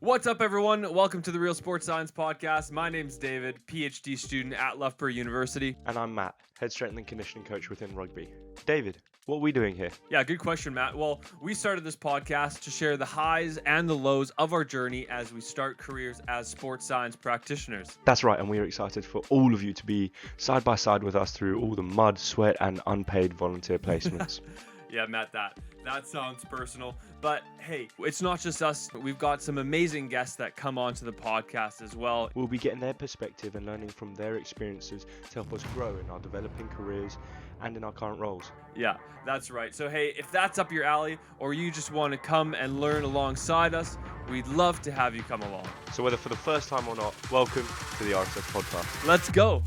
What's up, everyone? Welcome to the Real Sports Science Podcast. My name's David, PhD student at Loughborough University. And I'm Matt, head strength and conditioning coach within rugby. David, what are we doing here? Yeah, good question, Matt. Well, we started this podcast to share the highs and the lows of our journey as we start careers as sports science practitioners. That's right, and we are excited for all of you to be side by side with us through all the mud, sweat, and unpaid volunteer placements. Yeah, Matt, that sounds personal. But hey, it's not just us. We've got some amazing guests that come onto the podcast as well. We'll be getting their perspective and learning from their experiences to help us grow in our developing careers and in our current roles. Yeah, that's right. So hey, if that's up your alley or you just want to come and learn alongside us, we'd love to have you come along. So whether for the first time or not, welcome to the RSF podcast. Let's go.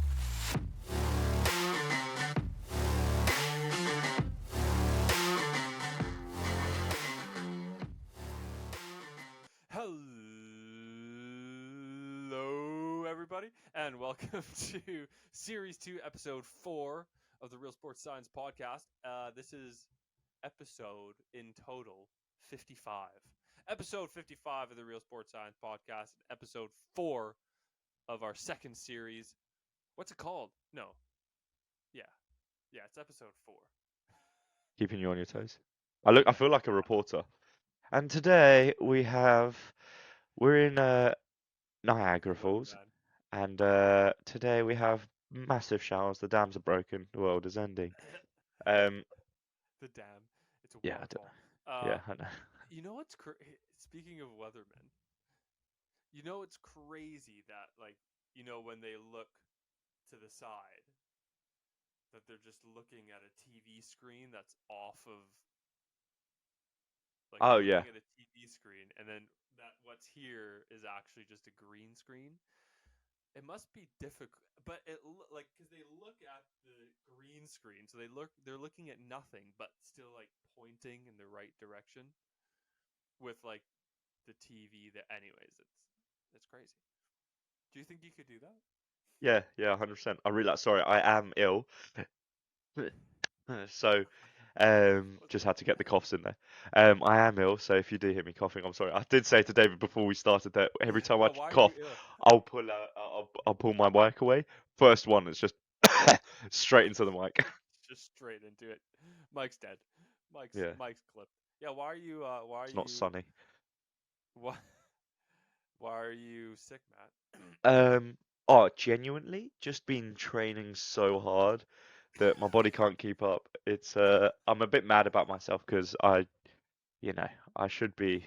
Hello, everybody, and welcome to Series 2, Episode 4 of the Real Sports Science Podcast. This is episode in total 55. Episode 55 of the Real Sports Science Podcast, episode 4 of our second series. What's it called? No. Yeah, it's episode 4. Keeping you on your toes. I feel like a reporter. And today we're in Niagara Falls. And today we have massive showers. The dams are broken. The world is ending. The dam. It's a Yeah, waterfall. yeah, I know. You know what's speaking of weathermen, you know it's crazy that when they look to the side, that they're just looking at a TV screen that's off of Oh they're yeah, looking at a TV screen, and then that what's here is actually just a green screen. It must be difficult, but because they look at the green screen, so they're looking at nothing, but still pointing in the right direction with the TV. That, anyways, it's crazy. Do you think you could do that? yeah, 100%. I really sorry, I am ill. So, just had to get the coughs in there. I am ill, so if you do hear me coughing, I'm sorry. I did say to David before we started that every time I Well, why are you cough, ill? I'll pull my mic away. First one is just straight into the mic. Just straight into it. Mike's dead. Yeah, Mike's clipped. Yeah, why are you? Why are it's not you? sunny. Why? Why are you sick, Matt? Um, oh, genuinely, just been training so hard that my body can't keep up. I'm a bit mad about myself because you know, I should be.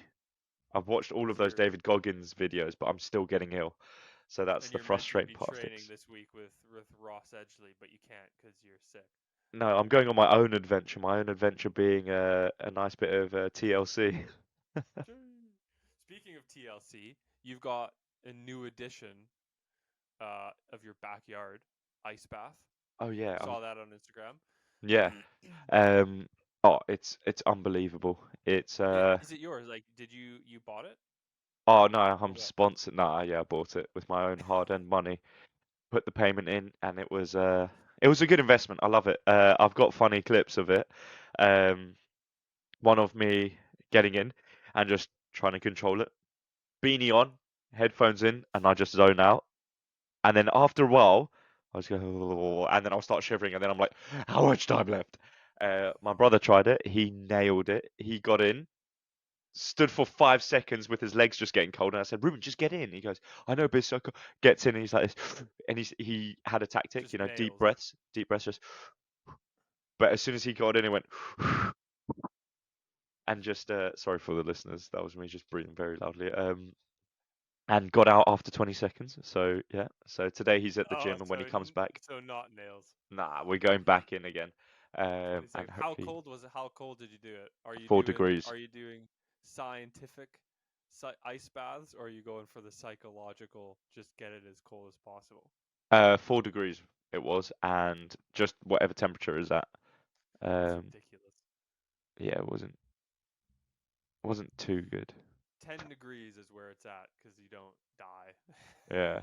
I've watched all of those You're David Goggins videos, but I'm still getting ill. So that's and the you're meant to frustrating be part of training things. this week with Ross Edgley, but you can't because you're sick. No, I'm going on my own adventure. My own adventure being a nice bit of TLC. Speaking of TLC, you've got a new addition of your backyard ice bath. Oh yeah, Saw that on Instagram. yeah. Um, oh, it's unbelievable. It's Is it yours? Did you bought it? oh no, I'm Or what? sponsored. No, yeah, I bought it with my own hard-earned money. Put the payment in, and it was a good investment. I love it. I've got funny clips of it. Um, one of me getting in and just trying to control it. Beanie on, headphones in, and I just zone out. And then after a while, I was going, "Oh," and then I'll start shivering, and then I'm like, how much time left? My brother tried it. He nailed it. He got in, stood for 5 seconds with his legs just getting cold, and I said, Ruben, just get in. He goes, I know, but gets in, and he's like this, and he had a tactic, Just deep nails it. breaths, just. But as soon as he got in, he went, and just sorry for the listeners, that was me just breathing very loudly. And got out after 20 seconds. So yeah, so today he's at the Oh, gym, and when he comes back, so not nails. nah, we're going back in again. 20 And seconds. How hopefully cold was it? How cold did you do it? 4 degrees. Are you doing scientific ice baths, or are you going for the psychological, just get it as cold as possible? 4 degrees it was, and just whatever temperature is at. That's Um, ridiculous. yeah, it wasn't too good. 10 degrees is where it's at because you don't die. Yeah.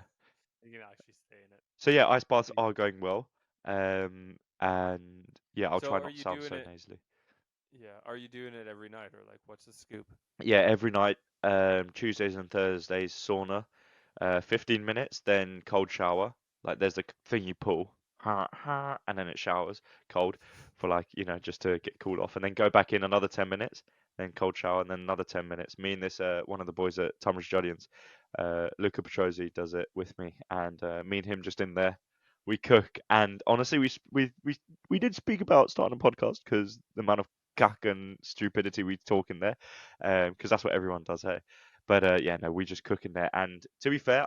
You can actually stay in it. So yeah, ice baths Be- are going well. And yeah, I'll So try are not to you sound doing so it? nasally. Yeah. Are you doing it every night or like what's the scoop? Yeah, every night, Tuesdays and Thursdays, sauna, 15 minutes, then cold shower. Like there's a thing you pull, and then it showers cold for like, just to get cooled off, and then go back in another 10 minutes, then cold shower, and then another 10 minutes. Me and this one of the boys at Tunbridge Julians, Luca Petrozzi does it with me, and me and him just in there. We cook, and honestly, we did speak about starting a podcast because the amount of cack and stupidity we talk in there, because that's what everyone does, hey. But yeah, no, we just cook in there. And to be fair,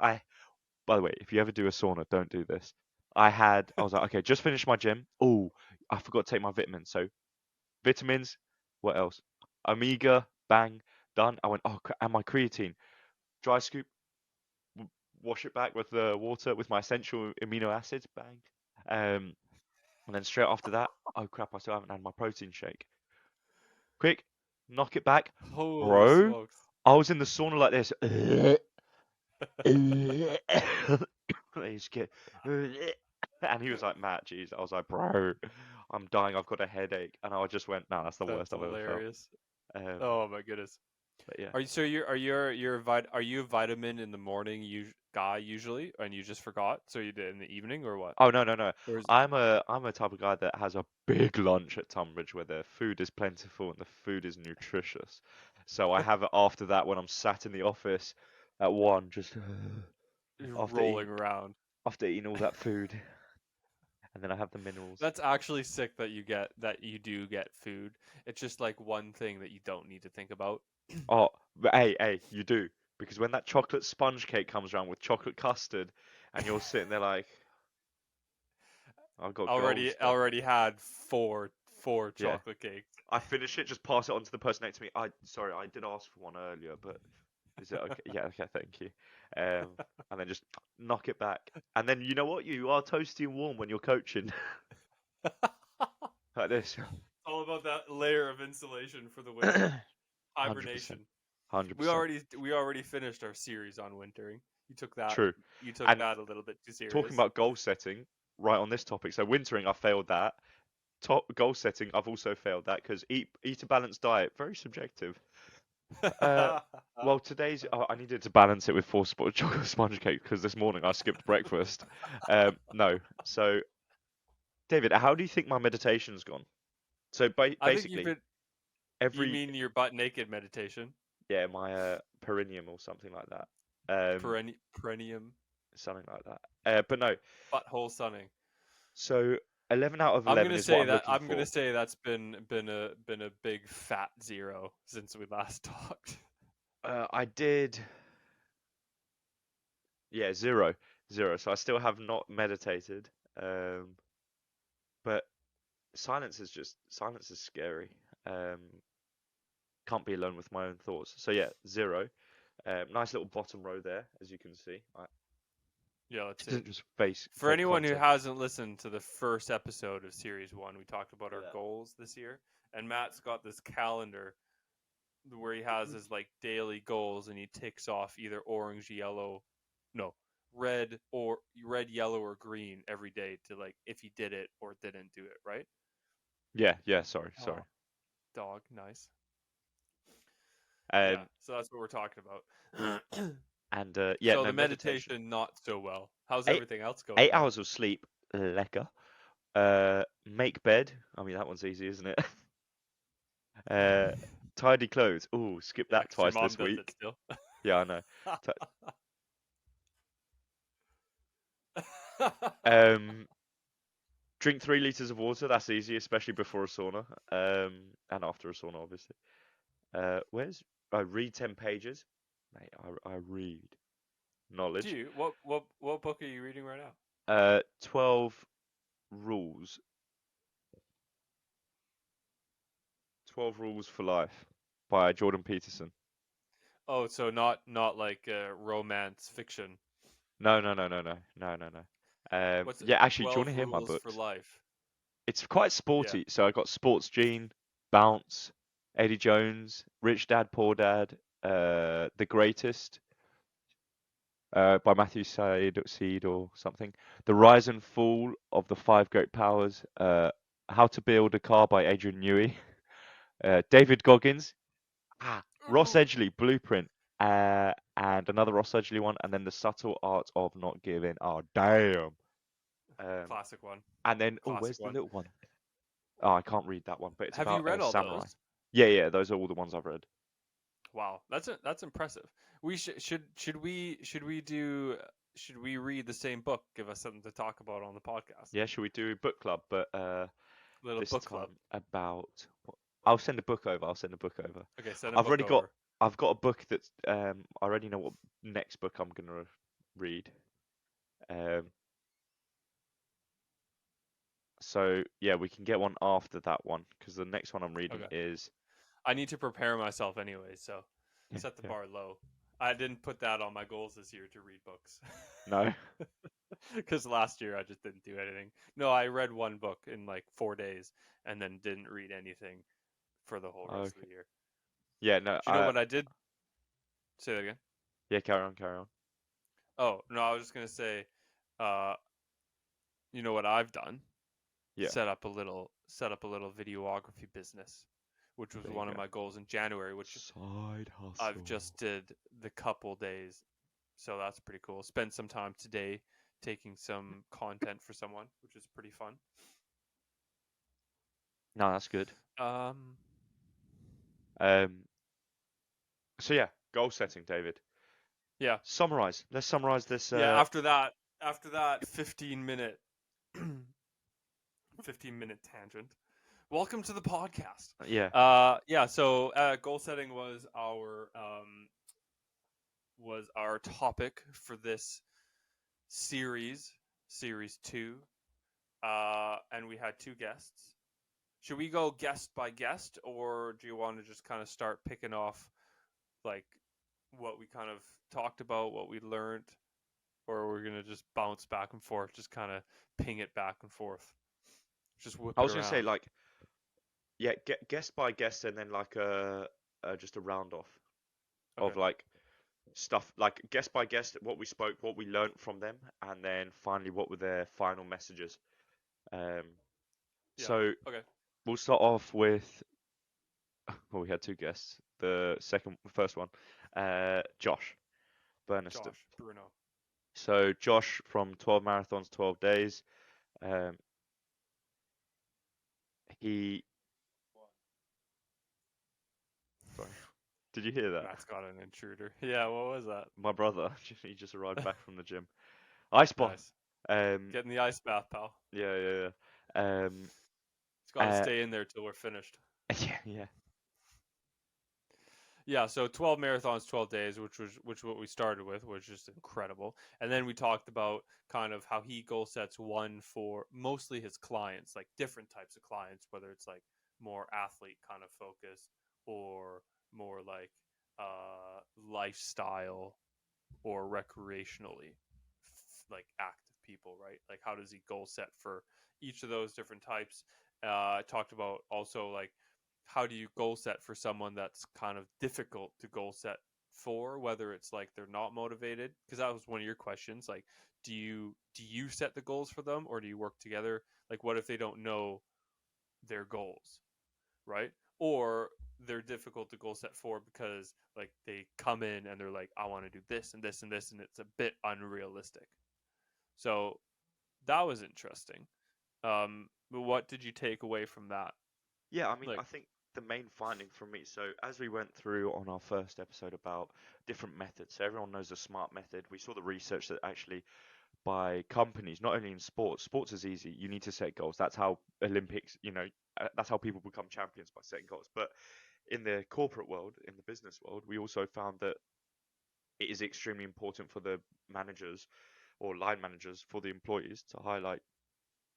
by the way, if you ever do a sauna, don't do this. I was like, okay, just finished my gym. Oh, I forgot to take my vitamins. So vitamins, what else? Omega, bang, done. I went, oh, and my creatine, dry scoop, wash it back with the water with my essential amino acids, bang. Um, and then straight after that, oh crap, I still haven't had my protein shake. Quick, knock it back, Holy bro. smokes. I was in the sauna like this. They just get, and he was like, Matt, jeez. I was like, bro, I'm dying. I've got a headache. And I just went, no, that's the That's worst I've ever felt. hilarious. Um, Oh my goodness. but yeah. Are you are you a vitamin in the morning guy usually and you just forgot so you did in the evening or what? Oh no, no, no. Or is I'm a type of guy that has a big lunch at Tunbridge where the food is plentiful and the food is nutritious. So I have it after that when I'm sat in the office at one, just after rolling eating around? after eating all that food, and then I have the minerals. That's actually sick that you do get food. It's just like one thing that you don't need to think about. Oh, but hey, you do. Because when that chocolate sponge cake comes around with chocolate custard, and you're sitting there like, I've got goals done. Already had four Yeah. chocolate cakes. I finish it, just pass it on to the person next to me. Sorry, I did ask for one earlier, but is it okay? Yeah, okay, thank you. Um, and then just knock it back. And then you know what? You are toasty and warm when you're coaching like this. All about that layer of insulation for the winter. 100%. Hibernation. 100%. We already finished our series on wintering. True. You took And that a little bit too talking serious. about goal setting, right on this topic. So wintering, I failed that. Top goal setting, I've also failed that because eat a balanced diet, very subjective. Uh, well, I needed to balance it with four chocolate sponge cake because this morning I skipped breakfast. No, so David, how do you think my meditation's gone? So I think you've basically, been. You every mean your butt naked meditation? yeah, my perineum or something like that, Perineum something like that. But no, butthole sunning. so 11 out of 11 is what I'm looking I'm gonna for. say that's been a big fat zero since we last talked. I did, yeah, zero, zero. So I still have not meditated. But silence is scary. Um, can't be alone with my own thoughts. So yeah, zero. Nice little bottom row there, as you can see. Yeah, let's see. Just face For fake anyone who content. hasn't listened to the first episode of Series 1, we talked about our Yeah. goals this year. And Matt's got this calendar where he has his like daily goals and he ticks off either orange, yellow, no, red, yellow, or green every day to like if he did it or didn't do it, right? Yeah, yeah. Sorry. Oh, dog, nice. Yeah, Um, so that's what we're talking about. and yeah, So no the meditation. meditation not so well. How's Eight everything else going eight though? hours of sleep, lekker. Make bed. I mean that one's easy, isn't it? uh, tidy clothes. Oh, skip Yeah, that because your twice mom this does it week. still. Yeah, I know. Ti- Um, drink 3 liters of water. That's easy, especially before a sauna. And after a sauna, obviously. Where's I read 10 pages, mate. I read Do knowledge. you? What book are you reading right now? 12 rules. 12 rules for life by Jordan Peterson. Oh, so not like romance fiction. No, no, no, no, no, no, no, no. What's Yeah, actually, do you want 12 to hear my Rules for books? Life? It's quite Yeah. sporty. So I got Sports Gene, Bounce, Eddie Jones, Rich Dad Poor Dad, The Greatest, by Matthew Seed or something. The Rise and Fall of the Five Great Powers. How to Build a Car by Adrian Newey. David Goggins, Ross Oh, Edgley, Blueprint, and another Ross Edgley one, and then The Subtle Art of Not Giving. Oh, damn. Um, classic one. and then, oh, Classic where's the one. little one? Oh, I can't read that one, but it's Have you about read a all samurai. those? Yeah, yeah, those are all the ones I've read. Wow, that's impressive. We should we read the same book? Give us something to talk about on the podcast. Yeah, should we do book club? But Little this book club. time about. I'll send a book over. I'll send a book over. Okay, send a I've book already got. over. I've got a book that's. I already know what next book I'm gonna read. Um, so yeah, we can get one after that one because the next one I'm reading Okay. is. I need to prepare myself anyway, so Yeah, set the yeah. bar low. I didn't put that on my goals this year to read books. No. Because last year I just didn't do anything. No, I read one book in like 4 days and then didn't read anything for the whole rest of Okay. the year. Yeah. No. Do you know what I did? Say that again. Yeah. Carry on. Carry on. Oh, no, I was just gonna say, uh, you know what I've done? Yeah. Set up a little videography business, which was There you one of go. my goals in January, which Side I've hustle. just did the couple days. So that's pretty cool. Spent some time today taking some content for someone, which is pretty fun. No, that's good. Um, Um. So yeah, goal setting, David. yeah, Summarize. Let's summarize this. yeah. After that 15-minute 15-minute tangent. Welcome to the podcast. Yeah. Yeah. So goal setting was our topic for this series 2, and we had 2 guests. Should we go guest by guest, or do you want to just kind of start picking off like what we kind of talked about, what we learned, or we're gonna just bounce back and forth, just kind of ping it back and forth, just whip I it was gonna say around? like yeah, get guest by guest, and then like just a round off Okay. of like stuff like guest by guest, what we spoke, what we learnt from them, and then finally what were their final messages. Um, Yeah. so Okay. we'll start off with well, we had 2 guests. First one, Josh Burniston. Josh Bruno. So Josh from 12 marathons, 12 days. Um, he sorry, did you hear that? Matt's got an intruder. Yeah. What was that? My brother, he just arrived back from the gym. Ice bar. Nice. Um, Get in the ice bath, pal. yeah, yeah, yeah. It's got to stay in there till we're finished. Yeah, yeah, Yeah, so 12 marathons, 12 days, which what we started with, was just incredible. And then we talked about kind of how he goal sets one for mostly his clients, like different types of clients, whether it's like more athlete kind of focused or more like lifestyle or recreationally like active people, right? Like how does he goal set for each of those different types? I talked about also like how do you goal set for someone that's kind of difficult to goal set for, whether it's like they're not motivated, because that was one of your questions, like do you set the goals for them or do you work together? Like what if they don't know their goals, right? Or they're difficult to goal set for because like they come in and they're like, I want to do this and this and this, and it's a bit unrealistic. So that was interesting. But what did you take away from that? yeah. I mean, Like, I think the main finding for me. So as we went through on our first episode about different methods, so everyone knows the SMART method. We saw the research that actually by companies, not only in sports. Sports is easy. You need to set goals. That's how Olympics. That's how people become champions by setting goals. But in the corporate world, in the business world, we also found that it is extremely important for the managers or line managers for the employees to highlight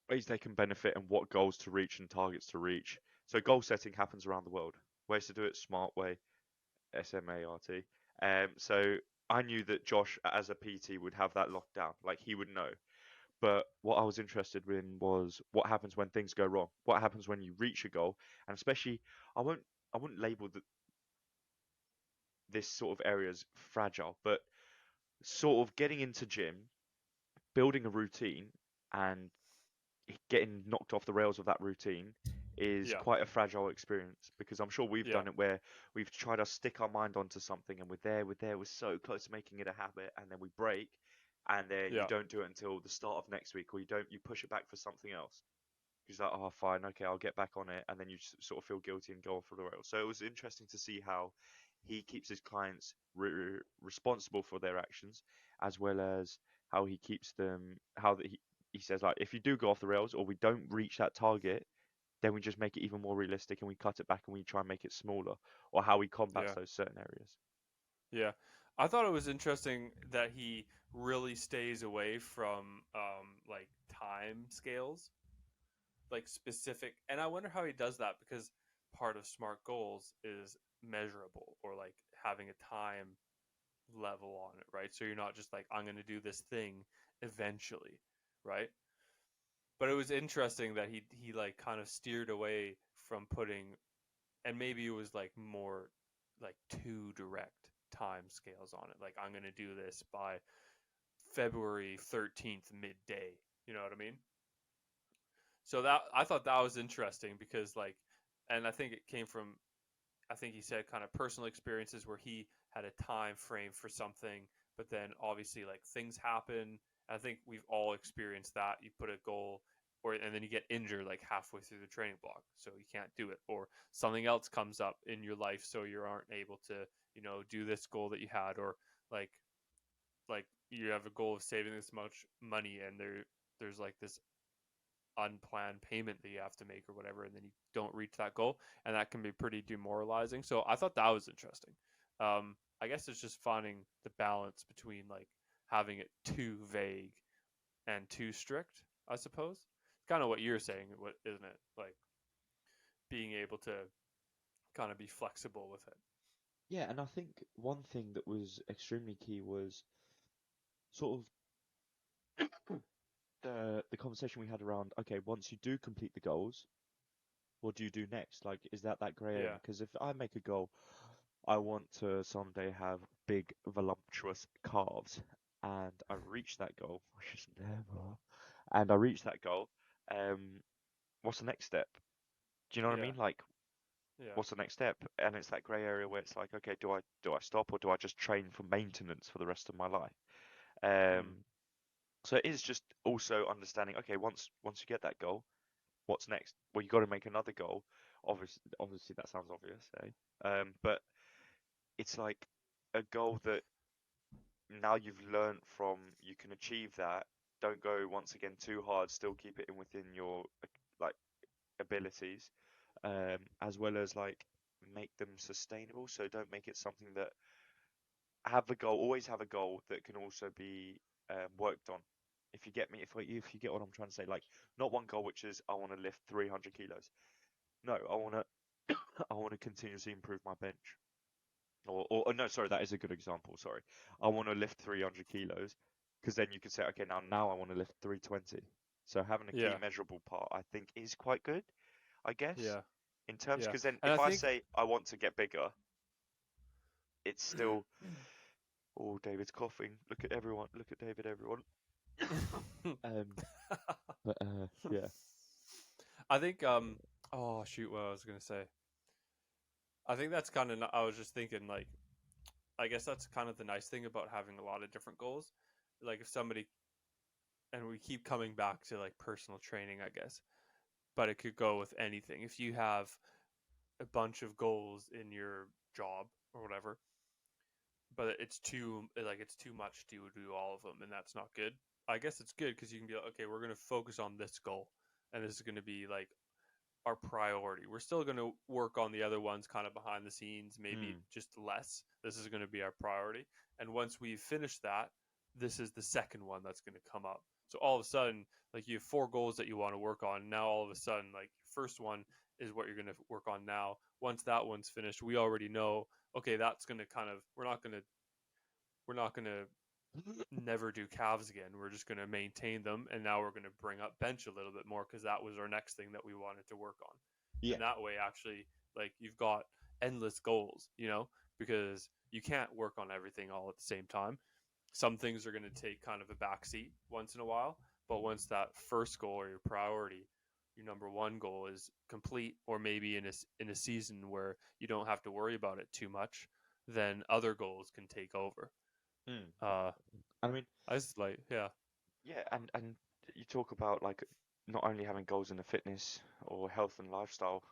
ways they can benefit and what goals to reach and targets to reach. So goal setting happens around the world. Ways to do it, smart way, SMART. So I knew that Josh, as a PT, would have that locked down. Like he would know. But what I was interested in was what happens when things go wrong. What happens when you reach a goal, and especially, I won't, I wouldn't label this sort of area as fragile, but sort of getting into gym, building a routine, and getting knocked off the rails of that routine is Yeah. quite a fragile experience because I'm sure we've Yeah. done it where we've tried to stick our mind onto something and we're so close to making it a habit and then we break and then you Yeah. don't do it until the start of next week or you push it back for something else. He's like, oh, fine, okay, I'll get back on it, and then you sort of feel guilty and go off the rails. So it was interesting to see how he keeps his clients responsible for their actions, as well as how he keeps them, how that he says like, if you do go off the rails or we don't reach that target, then we just make it even more realistic and we cut it back and we try and make it smaller, or how he combats Yeah. those certain areas. Yeah. I thought it was interesting that he really stays away from like time scales, like specific. And I wonder how he does that because part of SMART goals is measurable or like having a time level on it, right? So you're not just like, I'm going to do this thing eventually, right? But it was interesting that he like kind of steered away from putting, and maybe it was like more like too direct time scales on it. Like, I'm going to do this by February 13th midday. You know what I mean? So that I thought that was interesting because like, and I think it came from, I think he said kind of personal experiences where he had a time frame for something, but then obviously like things happen. I think we've all experienced that. You put a goal or and then you get injured like halfway through the training block, so you can't do it, or something else comes up in your life so you aren't able to, do this goal that you had, or like like you have a goal of saving this much money and there's like this unplanned payment that you have to make or whatever, and then you don't reach that goal, and that can be pretty demoralizing. So I thought that was interesting. I guess it's just finding the balance between like having it too vague and too strict. I suppose it's kind of what you're saying, what isn't it? Like being able to kind of be flexible with it. Yeah, and I think one thing that was extremely key was sort of the conversation we had around, okay, once you do complete the goals, what do you do next? Like, is that grey area? Yeah, Because if I make a goal, I want to someday have big, voluptuous calves, and I reach that goal, which is never, and I reach that goal, um, what's the next step? Do you know what I yeah, mean? Like, yeah. what's the next step? And it's that grey area where it's like, okay, do I stop or do I just train for maintenance for the rest of my life? Mm, Um, so it is just also understanding, okay, once you get that goal, what's next? Well, you got to make another goal. Obviously that sounds obvious, eh? But it's like a goal that now you've learned from, you can achieve that. Don't go once again too hard. Still keep it in within your like abilities, as well as like make them sustainable. So don't make it something that have a goal. Always have a goal that can also be worked on. If you get me, if you get what I'm trying to say, like not one goal which is I want to lift 300 kilos. No, I want to I want to continuously improve my bench. Or no, sorry, that is a good example. Sorry, I want to lift 300 kilos because then you can say, okay, now I want to lift 320. So having a key yeah, measurable part, I think, is quite good, I guess, yeah, in terms. yeah. Because then And I if I think say I want to get bigger, it's still, oh, David's coughing. Look at everyone. Look at David, everyone. Um, but yeah. I think oh shoot, what I was gonna say. I think that's kind of. I was just thinking like, I guess that's kind of the nice thing about having a lot of different goals. Like if somebody, and we keep coming back to like personal training, I guess, but it could go with anything. If you have a bunch of goals in your job or whatever, but it's too much to do all of them, and that's not good. I guess it's good because you can be like, okay, we're gonna focus on this goal, and this is gonna be like our priority. We're still going to work on the other ones kind of behind the scenes, maybe Mm, just less. This is going to be our priority. And once we've finished that, this is the second one that's going to come up. So all of a sudden, like you have four goals that you want to work on. Now all of a sudden, like first one is what you're going to work on now. Once that one's finished, we already know, okay, that's going to kind of, we're not going to never do calves again. We're just going to maintain them, and now we're going to bring up bench a little bit more because that was our next thing that we wanted to work on. yeah, And that way, actually, like you've got endless goals, because you can't work on everything all at the same time. Some things are going to take kind of a backseat once in a while, but once that first goal or your priority your number one goal is complete, or maybe in a season where you don't have to worry about it too much, then other goals can take over. Mm. Uh, I mean, I just like, yeah. yeah, and you talk about like not only having goals in the fitness or health and lifestyle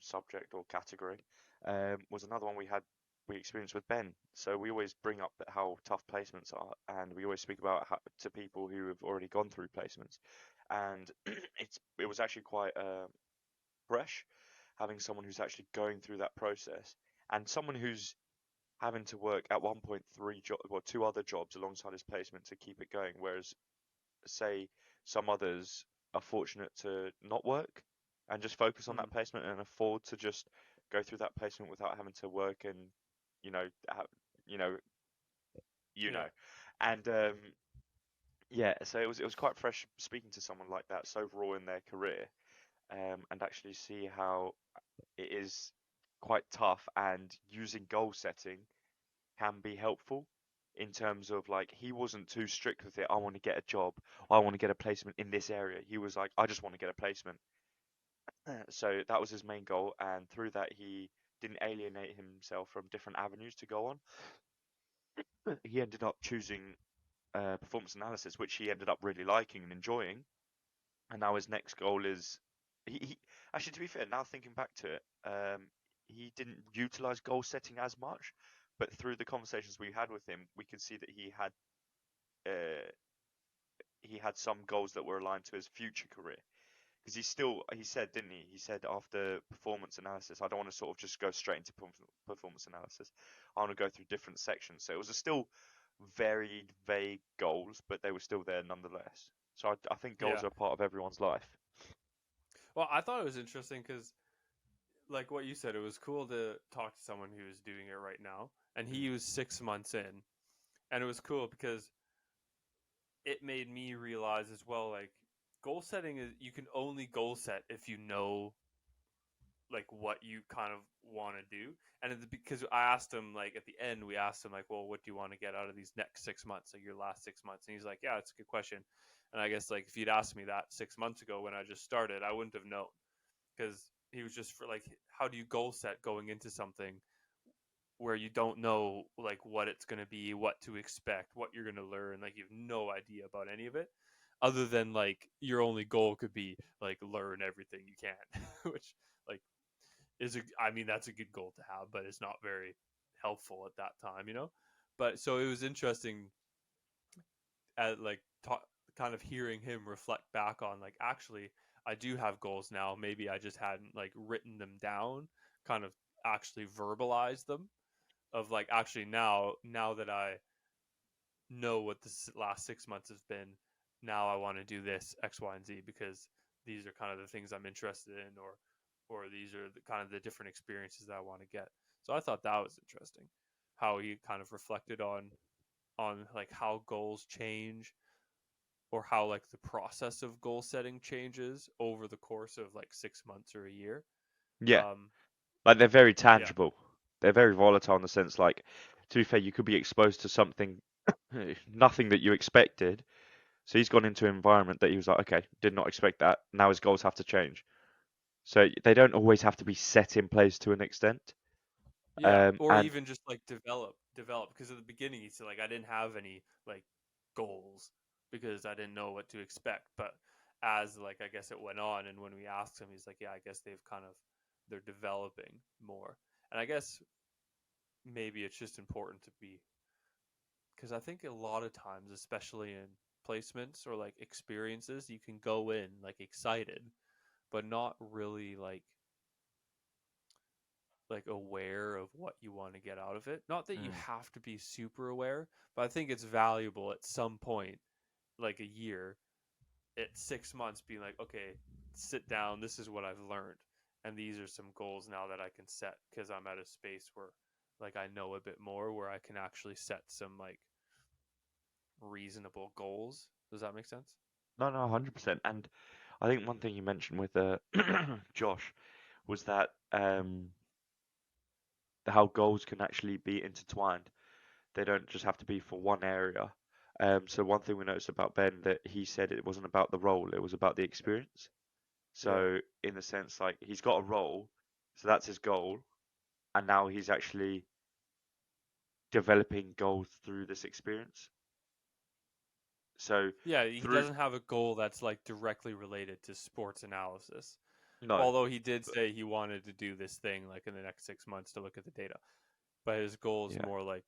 subject or category, was another one we experienced with Ben. So we always bring up how tough placements are, and we always speak about how, to people who have already gone through placements, and it was actually quite fresh having someone who's actually going through that process and someone who's having to work at one point two other jobs alongside his placement to keep it going, whereas say some others are fortunate to not work and just focus on Mm, that placement and afford to just go through that placement without having to work and you know you know you yeah. know and yeah, so it was quite fresh speaking to someone like that so raw in their career, and actually see how it is quite tough and using goal setting can be helpful in terms of like he wasn't too strict with it. I want to get a job. I want to get a placement in this area. He was like, I just want to get a placement. So that was his main goal, and through that he didn't alienate himself from different avenues to go on. He ended up choosing performance analysis, which he ended up really liking and enjoying. And now his next goal is he actually, to be fair, now thinking back to it, he didn't utilize goal setting as much, but through the conversations we had with him, we could see that uh, he had some goals that were aligned to his future career. Because he said, didn't he? He said after performance analysis, I don't want to sort of just go straight into performance analysis. I want to go through different sections. So it was a still very vague goals, but they were still there nonetheless. So I think Yeah. goals are a part of everyone's life. Well, I thought it was interesting because, like what you said, it was cool to talk to someone who was doing it right now, and Mm, he was 6 months in, and it was cool because it made me realize as well, like goal setting is you can only goal set if you know like what you kind of want to do. And because I asked him, like at the end we asked him, like, well, what do you want to get out of these next 6 months, like your last 6 months? And he's like, yeah, it's a good question. And I guess like if you'd asked me that 6 months ago when I just started, I wouldn't have known, because he was just for like, how do you goal set going into something where you don't know like what it's going to be, what to expect, what you're going to learn, like you have no idea about any of it, other than like your only goal could be like learn everything you can, which like I mean that's a good goal to have, but it's not very helpful at that time, you know. But so it was interesting at like kind of hearing him reflect back on like, actually I do have goals now, maybe I just hadn't like written them down, kind of actually verbalized them, of like, actually now that I know what this last 6 months has been, now I want to do this X, Y, and Z because these are kind of the things I'm interested in, or these are the kind of the different experiences that I want to get. So I thought that was interesting, how he kind of reflected on like how goals change, or how like the process of goal setting changes over the course of like 6 months or a year. yeah, Um, like they're very yeah, tangible. They're very volatile in the sense like, to be fair, you could be exposed to something, nothing that you expected. So he's gone into an environment that he was like, okay, did not expect that. Now his goals have to change. So they don't always have to be set in place to an extent. yeah, or And even just like develop, because at the beginning he said like I didn't have any like goals because I didn't know what to expect. But as like I guess it went on, and when we asked him, he's like, yeah, I guess they're developing more. And I guess maybe it's just important to be, because I think a lot of times, especially in placements or like experiences, you can go in like excited, but not really like aware of what you want to get out of it. Not that you mm, have to be super aware, but I think it's valuable at some point, like a year, at 6 months, being like, okay, sit down. This is what I've learned, and these are some goals now that I can set, because I'm at a space where like I know a bit more, where I can actually set some like reasonable goals. Does that make sense? no, no, 100%. And I think one thing you mentioned with Josh was that how goals can actually be intertwined. They don't just have to be for one area. So one thing we noticed about Ben that he said it wasn't about the role, it was about the experience. Yeah. So in the sense, like he's got a role, so that's his goal, and now he's actually developing goals through this experience. So Yeah, he through doesn't have a goal that's like directly related to sports analysis. no, Although he did but say he wanted to do this thing like in the next 6 months to look at the data. But his goal is yeah, more like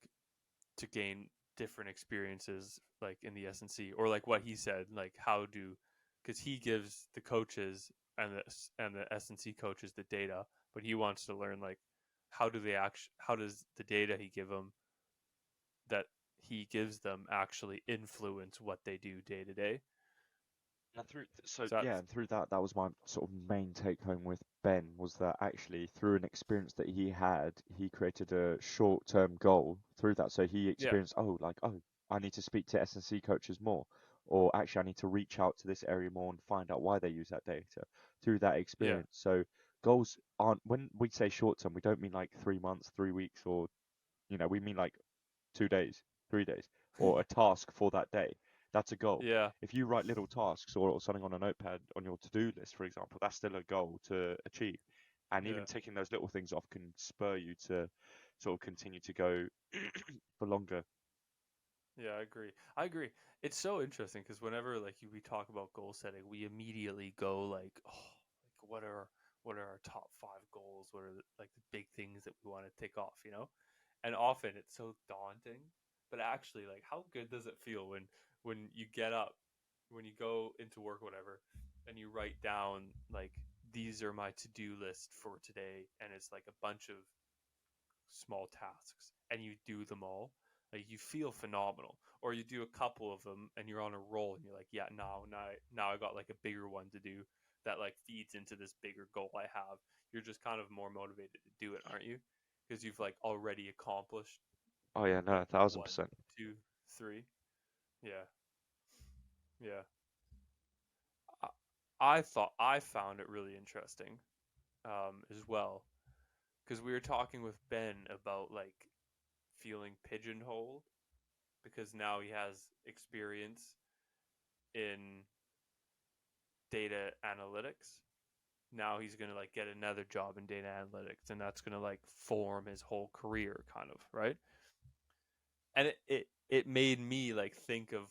to gain different experiences like in the S&C, or like what he said, like how do, because he gives the coaches and the S&C coaches the data, but he wants to learn like how does the data he give them that he gives them actually influence what they do day to day. and through so So yeah, that's and through that, that was my sort of main take home with Ben was that actually through an experience that he had, he created a short-term goal through that. So he yeah, experienced, oh, like, oh, I need to speak to S&C coaches more, or actually I need to reach out to this area more and find out why they use that data through that yeah, experience. So goals aren't, when we say short-term, we don't mean like 3 months, 3 weeks, or we mean like 2 days, 3 days, or a task for that day. That's a goal. yeah, If you write little tasks or something on a notepad on your to-do list, for example, that's still a goal to achieve. And even yeah. ticking those little things off can spur you to sort of continue to go for longer. Yeah, I agree. I agree. It's so interesting because whenever like we talk about goal setting, we immediately go like, oh, like what are our top 5 goals? What are like the big things that we want to tick off? And often it's so daunting, but actually, like, how good does it feel when you get up, when you go into work, whatever, and you write down like these are my to-do list for today, and it's like a bunch of small tasks and you do them all, like you feel phenomenal. Or you do a couple of them and you're on a roll and you're like, yeah, now I got like a bigger one to do that like feeds into this bigger goal I have. You're just kind of more motivated to do it, aren't you? Because you've like already accomplished Oh yeah, no, like a thousand one, percent. two, three. Yeah, yeah. I, I thought I found it really interesting, as well, because we were talking with Ben about like feeling pigeonholed because now he has experience in data analytics. Now he's going to like get another job in data analytics, and that's going to like form his whole career kind of, right? And it made me like think of,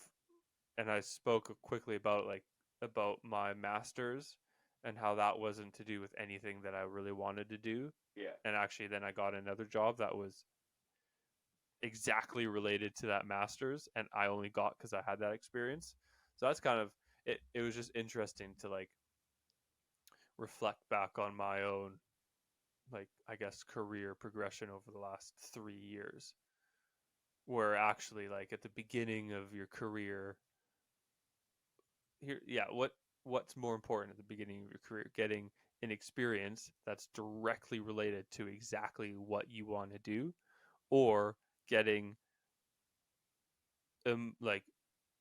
and I spoke quickly about like about my masters and how that wasn't to do with anything that I really wanted to do. Yeah. And actually then I got another job that was exactly related to that masters, and I only got because I had that experience. So that's kind of it was just interesting to like reflect back on my own, like, I guess, career progression over the last 3 years, where actually like at the beginning of your career here, yeah, what's more important at the beginning of your career? Getting an experience that's directly related to exactly what you want to do, or getting like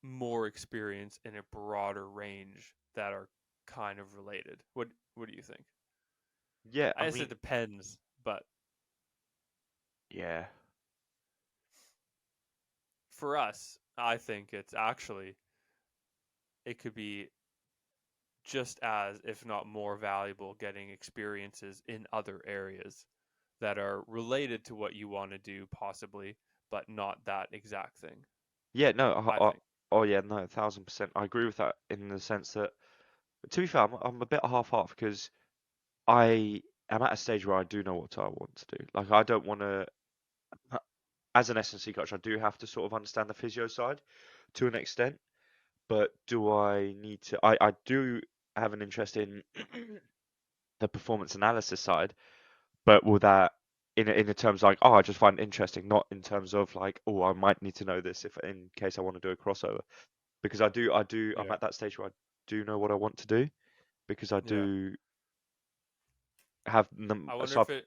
more experience in a broader range that are kind of related. What do you think? Yeah, I I guess it mean, depends, but yeah. for us, I think it's actually it could be just as, if not more valuable, getting experiences in other areas that are related to what you want to do, possibly, but not that exact thing. Yeah, no, I think. oh yeah, no, 1,000%. I agree with that in the sense that, to be fair, I'm a bit half-half because I am at a stage where I do know what I want to do. Like, I don't want to, as an S&C coach, I do have to sort of understand the physio side to an extent, but do I need to? I do have an interest in the performance analysis side, but will that in the terms like, oh, I just find it interesting, not in terms of like, oh, I might need to know this if in case I want to do a crossover, because I'm Yeah. at that stage where I do know what I want to do because I Yeah. do have them. I wonder So if I've, it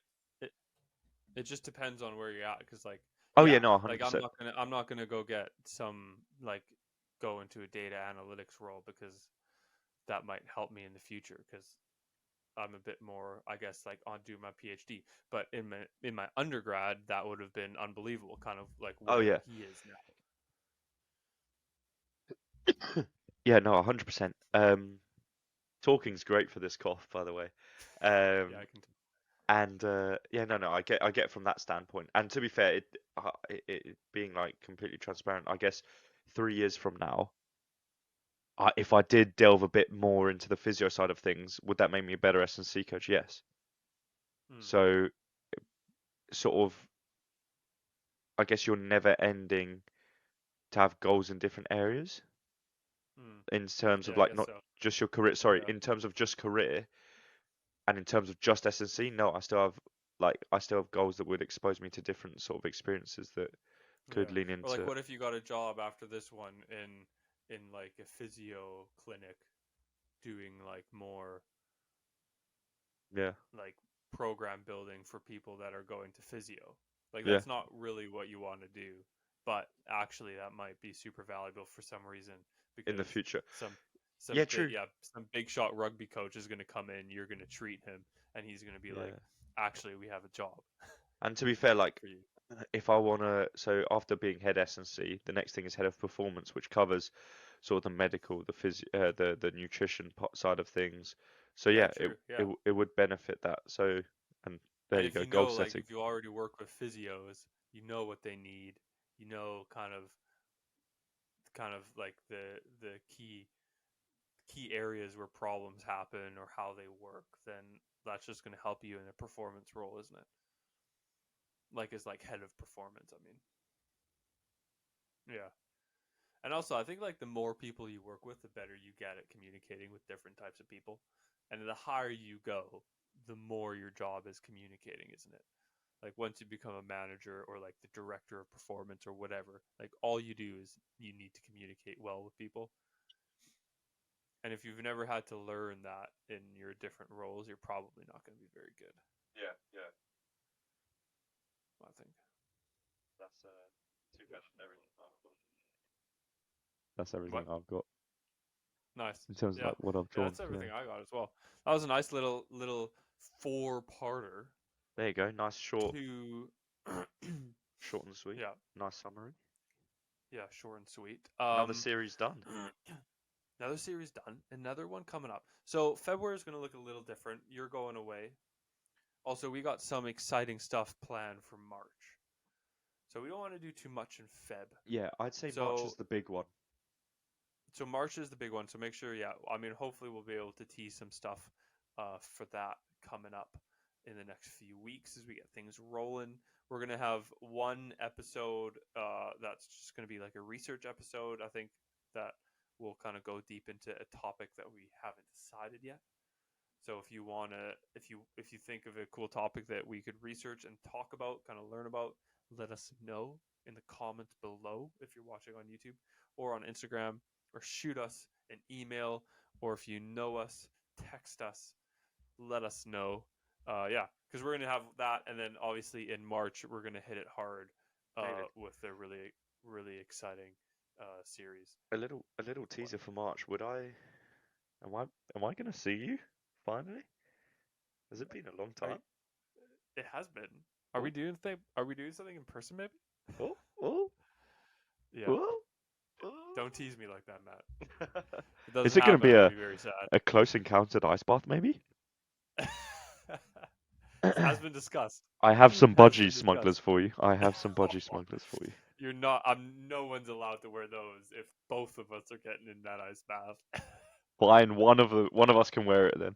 it just depends on where you're at, because like, oh yeah, yeah, no, like I'm 100%. not gonna I'm not gonna go get some like go into a data analytics role because that might help me in the future, because I'm a bit more, I guess, like on doing my PhD. But in my undergrad, that would have been unbelievable, kind of like Oh where yeah, he is now. yeah, no, 100%. Talking's great for this cough, by the way. Yeah, I Um, can. and yeah, no, I get from that standpoint. And to be fair, it being like completely transparent, I guess 3 years from now, if I did delve a bit more into the physio side of things, would that make me a better S&C coach? Yes. Hmm. So sort of, I guess you're never ending to have goals in different areas Hmm. in terms of Yeah, I like guess not so. just your career. Sorry, Yeah. in terms of just career and in terms of just S&C, no, I still have goals that would expose me to different sort of experiences that could Yeah. lean Or like, into what if you got a job after this one in like a physio clinic doing like more yeah, like program building for people that are going to physio. Like yeah, that's not really what you want to do, but actually that might be super valuable for some reason in the because future. some Yeah, true. some big shot rugby coach is going to come in, you're going to treat him and he's going to be like, Yeah. actually we have a job. And to We be can fair, do it like for you. if I wanna, so after being head S&C, the next thing is head of performance, which covers sort of the medical, the nutrition side of things. So Yeah, yeah, true. it Yeah. it would benefit that. So and there And you if go, you goal know, like setting. if you already work with physios, you know what they need, you know kind of like the key areas where problems happen or how they work, then that's just going to help you in a performance role, isn't it? Like as like head of performance, I mean. Yeah. And also, I think like the more people you work with, the better you get at communicating with different types of people. And the higher you go, the more your job is communicating, isn't it? Like once you become a manager or like the director of performance or whatever, like all you do is you need to communicate well with people. And if you've never had to learn that in your different roles, you're probably not going to be very good, Yeah, yeah. I think. That's too bad everything I've got. That's everything What? I've got Nice. in terms of Yeah. like what I've Yeah, drawn. that's Yeah. everything I got as well. That was a nice little four-parter There you go. Nice to short and sweet. yeah, Nice summary. yeah, short and sweet. Another series done. Another series done. Another one coming up. So February is going to look a little different. You're going away. Also, we got some exciting stuff planned for March. So we don't want to do too much in Feb. Yeah, I'd say March is So the big one. so March is the big one. So make sure, yeah. I mean, hopefully we'll be able to tease some stuff for that coming up in the next few weeks as we get things rolling. We're gonna have one episode that's just gonna be like a research episode. I think that will kind of go deep into a topic that we haven't decided yet. So if you wanna, if you think of a cool topic that we could research and talk about, kind of learn about, let us know in the comments below if you're watching on YouTube or on Instagram, or shoot us an email, or if you know us, text us. Let us know. Yeah, because we're gonna have that, and then obviously in March we're gonna hit it hard David, with a really exciting series. a little What? teaser for March. Am I am I gonna see you finally? Has it been a long Are you, time? it has been. Oh, Are we doing something in person? Maybe. oh, oh, Yeah. oh, Don't tease me like that, Matt. oh. If it Is doesn't it gonna happen, be I'm gonna a be very sad. a close encounters at ice bath maybe? Has been discussed. I have some Has budgie been smugglers discussed. for you. I have some budgie smugglers for you. You're not. I'm. No one's allowed to wear those if both of us are getting in that ice bath. Fine, one of us can wear it then.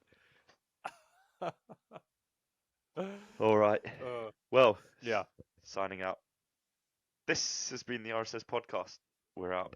All right. uh, Well, yeah. signing out. This has been the RSS podcast. We're out.